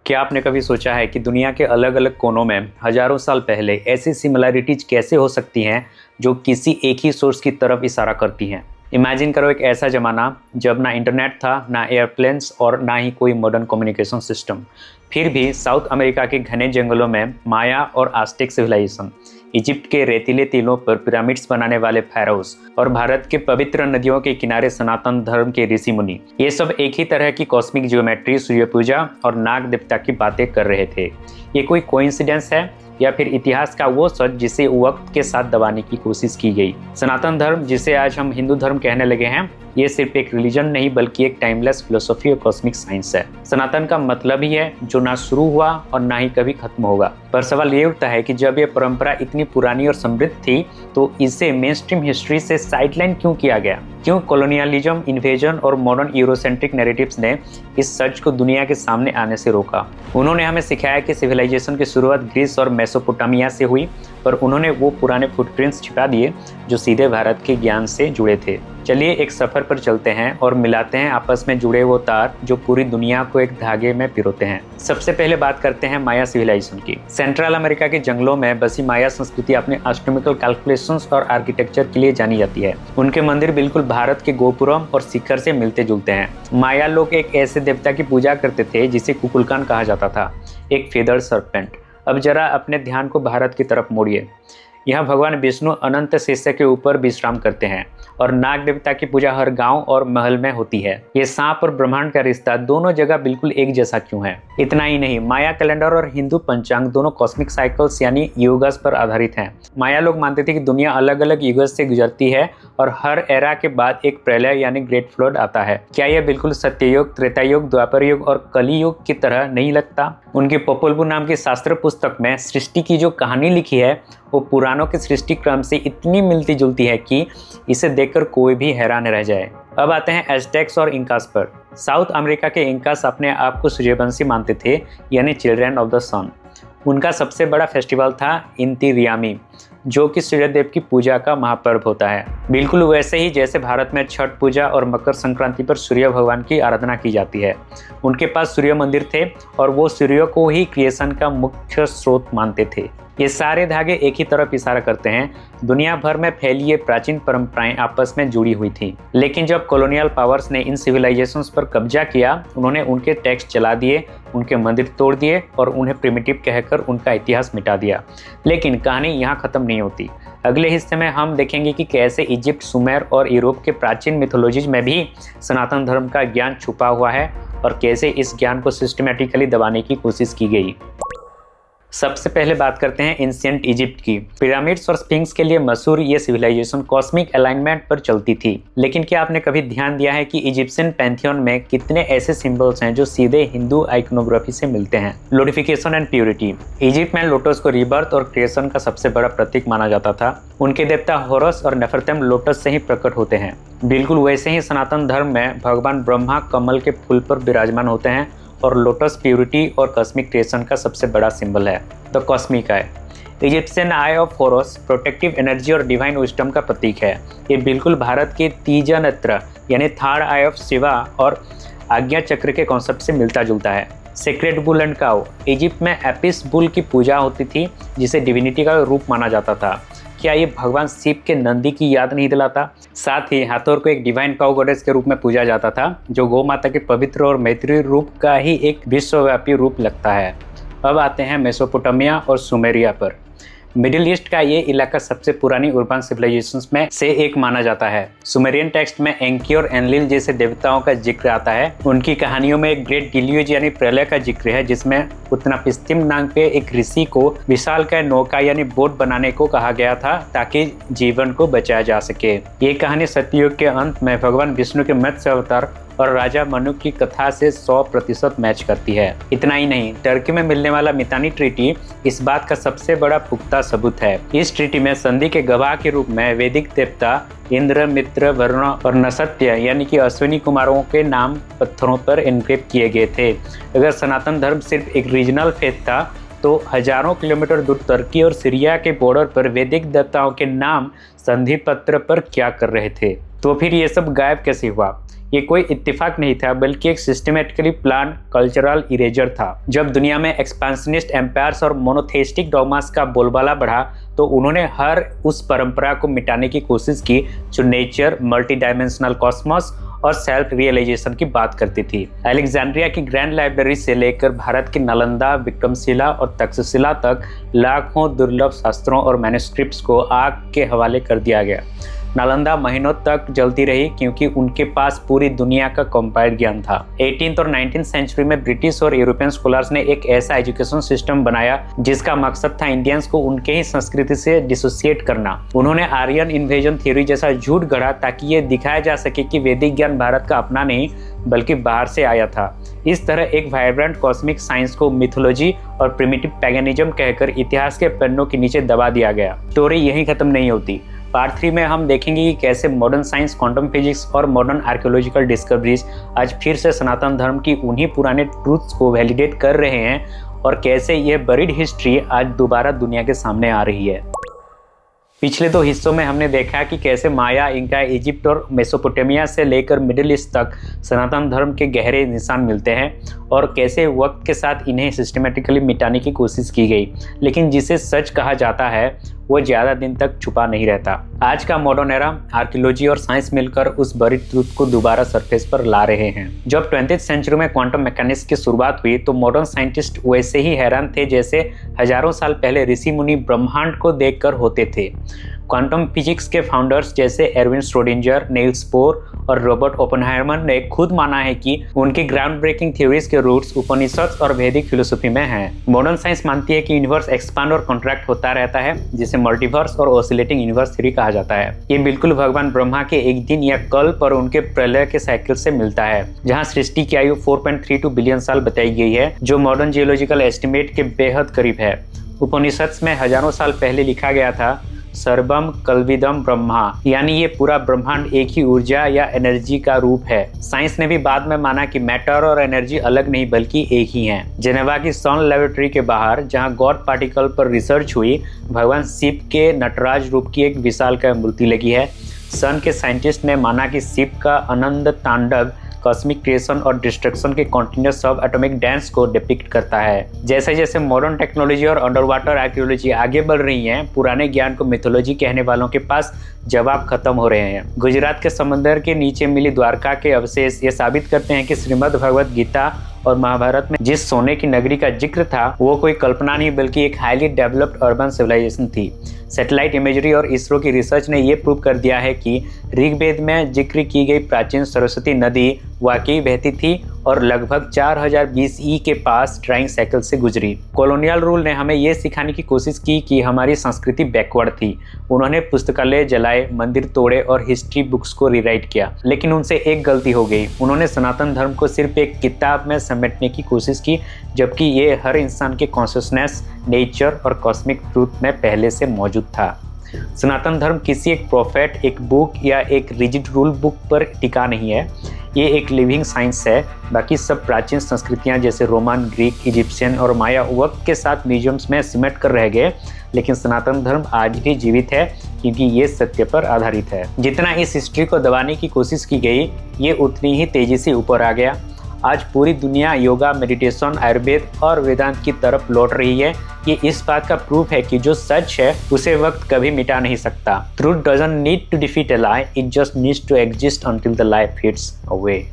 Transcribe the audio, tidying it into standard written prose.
क्या आपने कभी सोचा है कि दुनिया के अलग अलग कोनों में हजारों साल पहले ऐसी सिमिलैरिटीज कैसे हो सकती हैं जो किसी एक ही सोर्स की तरफ इशारा करती हैं। इमेजिन करो एक ऐसा ज़माना जब ना इंटरनेट था, ना एयरप्लेन्स और ना ही कोई मॉडर्न कम्युनिकेशन सिस्टम। फिर भी साउथ अमेरिका के घने जंगलों में माया और आस्टेक सिविलाइजेशन, इजिप्ट के रेतीले टीलों पर पिरामिड्स बनाने वाले pharaohs और भारत के पवित्र नदियों के किनारे सनातन धर्म के ऋषि मुनि, ये सब एक ही तरह की कॉस्मिक ज्योमेट्री, सूर्य पूजा और नाग देवता की बातें कर रहे थे। ये कोई कोइंसिडेंस है या फिर इतिहास का वो सच जिसे वक्त के साथ दबाने की कोशिश की गई। सनातन धर्म, जिसे आज हम हिंदू धर्म कहने लगे हैं, ये सिर्फ एक रिलीजन नहीं बल्कि एक टाइमलेस फिलोसफी और कॉस्मिक साइंस है। सनातन का मतलब ही है जो ना शुरू हुआ और ना ही कभी खत्म होगा। पर सवाल ये उठता है कि जब ये परंपरा इतनी पुरानी और समृद्ध थी तो इसे मेन स्ट्रीम हिस्ट्री से साइडलाइन क्यों किया गया? क्यों कॉलोनियलिज्म, इन्वेजन और मॉडर्न यूरोसेंट्रिक नैरेटिव्स ने इस सच को दुनिया के सामने आने से रोका? उन्होंने हमें सिखाया कि सिविलाइजेशन की शुरुआत ग्रीस और मेसोपोटामिया से हुई, पर उन्होंने वो पुराने फुटप्रिंट्स छिपा दिए जो सीधे भारत के ज्ञान से जुड़े थे। चलिए एक सफर पर चलते हैं और मिलाते हैं आपस में जुड़े वो तार जो पूरी दुनिया को एक धागे में पिरोते हैं। सबसे पहले बात करते हैं माया सिविलाइजेशन की। सेंट्रल अमेरिका के जंगलों में बसी माया संस्कृति अपने एस्ट्रोनॉमिकल कैलकुलेशंस और आर्किटेक्चर के लिए जानी जाती है। उनके मंदिर बिल्कुल भारत के गोपुरम और शिखर से मिलते जुलते हैं। माया लोग एक ऐसे देवता की पूजा करते थे जिसे कुकुलकान कहा जाता था, एक फेदर सर्पेंट। अब जरा अपने ध्यान को भारत की तरफ मोड़िए। यहाँ भगवान विष्णु अनंत शेष के ऊपर विश्राम करते हैं और नाग देवता की पूजा हर गांव और महल में होती है। ये सांप और ब्रह्मांड का रिश्ता दोनों जगह बिल्कुल एक जैसा क्यों है? इतना ही नहीं, माया कैलेंडर और हिंदू पंचांग दोनों कॉस्मिक साइकिल्स यानी युगस पर आधारित हैं। माया लोग मानते थे कि दुनिया अलग अलग युगस से गुजरती है और हर एरा के बाद एक प्रलय यानी ग्रेट फ्लड आता है। क्या यह बिल्कुल सत्ययुग, त्रेतायुग, द्वापर युग और कली युग की तरह नहीं लगता? उनकी पोपुल वुह नाम की शास्त्र पुस्तक में सृष्टि की जो कहानी लिखी है वो पुराणों के सृष्टि क्रम से इतनी मिलती जुलती है कि इसे देखकर कोई भी हैरान रह जाए। अब आते हैं एज़टेक्स और इंकास पर। साउथ अमेरिका के इंकास अपने आप को सूर्यवंशी मानते थे, यानी चिल्ड्रन ऑफ द सन। उनका सबसे बड़ा फेस्टिवल था इंती रियामी, जो कि सूर्यदेव की पूजा का महापर्व होता है। बिल्कुल वैसे ही जैसे भारत में छठ पूजा और मकर संक्रांति पर सूर्य भगवान की आराधना की जाती है। उनके पास सूर्य मंदिर थे और वो सूर्य को ही क्रिएशन का मुख्य स्रोत मानते थे। ये सारे धागे एक ही तरफ इशारा करते हैं। दुनिया भर में फैली ये प्राचीन परंपराएं आपस में जुड़ी हुई थी, लेकिन जब कॉलोनियल पावर्स ने इन सिविलाइजेशंस पर कब्जा किया, उन्होंने उनके टेक्स्ट जला दिए, उनके मंदिर तोड़ दिए और उन्हें प्रिमिटिव कहकर उनका इतिहास मिटा दिया। लेकिन कहानी यहाँ खत्म नहीं होती। अगले हिस्से में हम देखेंगे कि कैसे इजिप्ट, सुमेर और यूरोप के प्राचीन मिथोलॉजीज में भी सनातन धर्म का ज्ञान छुपा हुआ है और कैसे इस ज्ञान को सिस्टमैटिकली दबाने की कोशिश की गई। सबसे पहले बात करते हैं एंशिएंट इजिप्ट की। पिरामिड्स और स्फिंक्स के लिए मशहूर ये सिविलाइजेशन कॉस्मिक अलाइनमेंट पर चलती थी। लेकिन क्या आपने कभी ध्यान दिया है कि इजिप्शियन पैंथियन में कितने ऐसे सिंबल्स हैं जो सीधे हिंदू आइकोनोग्राफी से मिलते हैं? लोडिफिकेशन एंड प्योरिटी। इजिप्ट में लोटस को रिबर्थ और क्रिएशन का सबसे बड़ा प्रतीक माना जाता था। उनके देवता होरस और नेफरतम लोटस से ही प्रकट होते हैं। बिल्कुल वैसे ही सनातन धर्म में भगवान ब्रह्मा कमल के फूल पर विराजमान होते हैं और लोटस प्यूरिटी और कॉस्मिक क्रिएशन का सबसे बड़ा सिंबल है। The cosmic eye, Egyptian eye of Horus protective energy और डिवाइन विजडम का प्रतीक है। ये बिल्कुल भारत के तीजा नेत्र यानी थर्ड आई ऑफ शिवा और आज्ञा चक्र के कॉन्सेप्ट से मिलता जुलता है। Sacred bull and cow. Egypt में एपिस बुल की पूजा होती थी जिसे डिविनिटी का रूप माना जाता था। क्या ये भगवान शिव के नंदी की याद नहीं दिलाता? साथ ही हाथोर को एक डिवाइन काउ गॉडेस के रूप में पूजा जाता था, जो गौ माता के पवित्र और मैत्रीय रूप का ही एक विश्वव्यापी रूप लगता है। अब आते हैं मेसोपोटामिया और सुमेरिया पर। मिडिल ईस्ट का ये इलाका सबसे पुरानी उर्बन सिविलाइजेशंस में से एक माना जाता है। सुमेरियन टेक्स्ट में एंकी और एनलिल जैसे देवताओं का जिक्र आता है। उनकी कहानियों में एक ग्रेट डिल्यूज यानी प्रलय का जिक्र है, जिसमें उत्तनापिस्तिम नाम के एक ऋषि को विशालकाय नौका यानी बोट बनाने को कहा गया था ताकि जीवन को बचाया जा सके। ये कहानी सतयुग के अंत में भगवान विष्णु के मत्स्य अवतार और राजा मनु की कथा से 100% मैच करती है। इतना ही नहीं, टर्की में मिलने वाला मितानी ट्रीटी इस बात का सबसे बड़ा पुख्ता सबूत है। इस ट्रीटी में संधि के गवाह के रूप में वैदिक देवता इंद्र, मित्र, वरुण और नसत्य यानी कि अश्विनी कुमारों के नाम पत्थरों पर एनक्रिप्ट किए गए थे। अगर सनातन धर्म सिर्फ एक रीजनल फेथ था तो हजारों किलोमीटर दूर तुर्की और सीरिया के बॉर्डर पर वैदिक देवताओं के नाम संधि पत्र पर क्या कर रहे थे? तो फिर ये सब गायब कैसे हुआ? ये कोई इत्तेफाक नहीं था, बल्कि एक सिस्टमेटिकली प्लान कल्चरल इरेजर था। जब दुनिया में एक्सपेंशनिस्ट एम्पायर्स और मोनोथेइस्टिक डॉगमास का बोलबाला बढ़ा, तो उन्होंने हर उस परंपरा को मिटाने की कोशिश की जो नेचर, मल्टी डायमेंशनल कॉस्मोस और सेल्फ रियलाइजेशन की बात करती थी। अलेक्जेंड्रिया की ग्रैंड लाइब्रेरी से लेकर भारत की नालंदा, विक्रमशिला और तक्षशिला तक लाखों दुर्लभ शास्त्रों और मैन्युस्क्रिप्ट्स को आग के हवाले कर दिया गया। नालंदा महीनों तक जलती रही क्योंकि उनके पास पूरी दुनिया का कंपाइल्ड ज्ञान था। 18th और 19th सेंचुरी में ब्रिटिश और यूरोपियन स्कॉलर्स ने एक ऐसा एजुकेशन सिस्टम बनाया जिसका मकसद था इंडियंस को उनके ही संस्कृति से डिसोसिएट करना। उन्होंने आर्यन इन्वेजन थ्योरी जैसा झूठ गढ़ा ताकि ये दिखाया जा सके कि वैदिक ज्ञान भारत का अपना नहीं बल्कि बाहर से आया था। इस तरह एक वाइब्रेंट कॉस्मिक साइंस को मिथोलॉजी और प्रिमिटिव पैगनिज्म कहकर इतिहास के पन्नों के नीचे दबा दिया गया। स्टोरी यहीं खत्म नहीं होती। पार्ट 3 में हम देखेंगे कि कैसे मॉडर्न साइंस, क्वांटम फिजिक्स और मॉडर्न आर्कियोलॉजिकल डिस्कवरीज आज फिर से सनातन धर्म की उन्हीं पुराने ट्रूथ्स को वैलिडेट कर रहे हैं और कैसे यह बरीड हिस्ट्री आज दोबारा दुनिया के सामने आ रही है। पिछले 2 हिस्सों में हमने देखा कि कैसे माया, इंका, इजिप्ट और मेसोपोटामिया से लेकर मिडिल ईस्ट तक सनातन धर्म के गहरे निशान मिलते हैं और कैसे वक्त के साथ इन्हें सिस्टमेटिकली मिटाने की कोशिश की गई, लेकिन जिसे सच कहा जाता है वो ज़्यादा दिन तक छुपा नहीं रहता। आज का मॉडर्न एरा, आर्कियोलॉजी और साइंस मिलकर उस बरीड ट्रूथ को दोबारा सरफेस पर ला रहे हैं। जब 20th सेंचुरी में क्वांटम मैकेनिक्स की शुरुआत हुई तो मॉडर्न साइंटिस्ट वैसे ही हैरान थे जैसे हजारों साल पहले ऋषि मुनि ब्रह्मांड को देखकर होते थे। क्वांटम फिजिक्स के फाउंडर्स जैसे एरविन श्रोडिंजर, नील्स बोर और रॉबर्ट ओपेनहाइमर ने खुद माना है कि उनकी ग्राउंड ब्रेकिंग थ्योरीज के रूट्स उपनिषद और वैदिक फिलोसफी में हैं। मॉडर्न साइंस मानती है कि यूनिवर्स एक्सपांड और कॉन्ट्रैक्ट होता रहता है, जिसे मल्टीवर्स और ऑसिलेटिंग यूनिवर्स थ्योरी कहा जाता है। ये बिल्कुल भगवान ब्रह्मा के एक दिन या कल्प और उनके प्रलय के साइकिल से मिलता है, जहाँ सृष्टि की आयु 4.32 बिलियन साल बताई गई है, जो मॉडर्न जियोलॉजिकल एस्टिमेट के बेहद करीब है। उपनिषद में हजारों साल पहले लिखा गया था, सर्वम कल्विदम ब्रह्मा, यानी ये पूरा ब्रह्मांड एक ही ऊर्जा या एनर्जी का रूप है। साइंस ने भी बाद में माना कि मैटर और एनर्जी अलग नहीं बल्कि एक ही हैं। जेनेवा की सन लेबोरेटरी के बाहर जहां गॉड पार्टिकल पर रिसर्च हुई, भगवान शिव के नटराज रूप की एक विशालकाय मूर्ति लगी है। सन के साइंटिस्ट ने माना कि शिव का अनंत तांडव कॉस्मिक क्रिएशन और डिस्ट्रक्शन के कॉन्टिन्यूस सब एटॉमिक डांस को डिपिक्ट करता है। जैसे जैसे मॉडर्न टेक्नोलॉजी और अंडर वाटर आर्कियोलॉजी आगे बढ़ रही हैं, पुराने ज्ञान को मिथोलॉजी कहने वालों के पास जवाब खत्म हो रहे हैं। गुजरात के समंदर के नीचे मिली द्वारका के अवशेष ये साबित करते हैं कि श्रीमद् भगवद गीता और महाभारत में जिस सोने की नगरी का जिक्र था वो कोई कल्पना नहीं बल्कि एक हाईली डेवलप्ड अर्बन सिविलाइजेशन थी। सैटेलाइट इमेजरी और इसरो की रिसर्च ने ये प्रूव कर दिया है कि ऋग्वेद में जिक्र की गई प्राचीन सरस्वती नदी वाकई बहती थी और लगभग 4000 BCE के पास ड्राइंग साइकिल से गुजरी। कॉलोनियल रूल ने हमें ये सिखाने की कोशिश की कि हमारी संस्कृति बैकवर्ड थी। उन्होंने पुस्तकालय जलाए, मंदिर तोड़े और हिस्ट्री बुक्स को रीराइट किया, लेकिन उनसे एक गलती हो गई। उन्होंने सनातन धर्म को सिर्फ एक किताब में समेटने की कोशिश की, जबकि ये हर इंसान के कॉन्शियसनेस, नेचर और कॉस्मिक ट्रूथ में पहले से मौजूद था। सनातन धर्म किसी एक प्रोफेट, एक बुक या एक रिजिड रूल बुक पर टिका नहीं है। ये एक लिविंग साइंस है। बाकी सब प्राचीन संस्कृतियां जैसे रोमन, ग्रीक, इजिप्शियन और माया वक्त के साथ म्यूजियम्स में सिमट कर रह गए, लेकिन सनातन धर्म आज भी जीवित है क्योंकि ये सत्य पर आधारित है। जितना इस हिस्ट्री को दबाने की कोशिश की गई, ये उतनी ही तेजी से ऊपर आ गया। आज पूरी दुनिया योगा, मेडिटेशन, आयुर्वेद और वेदांत की तरफ लौट रही है। ये इस बात का प्रूफ है कि जो सच है उसे वक्त कभी मिटा नहीं सकता। Truth doesn't need to defeat a lie, it just needs to exist until the lie fades away.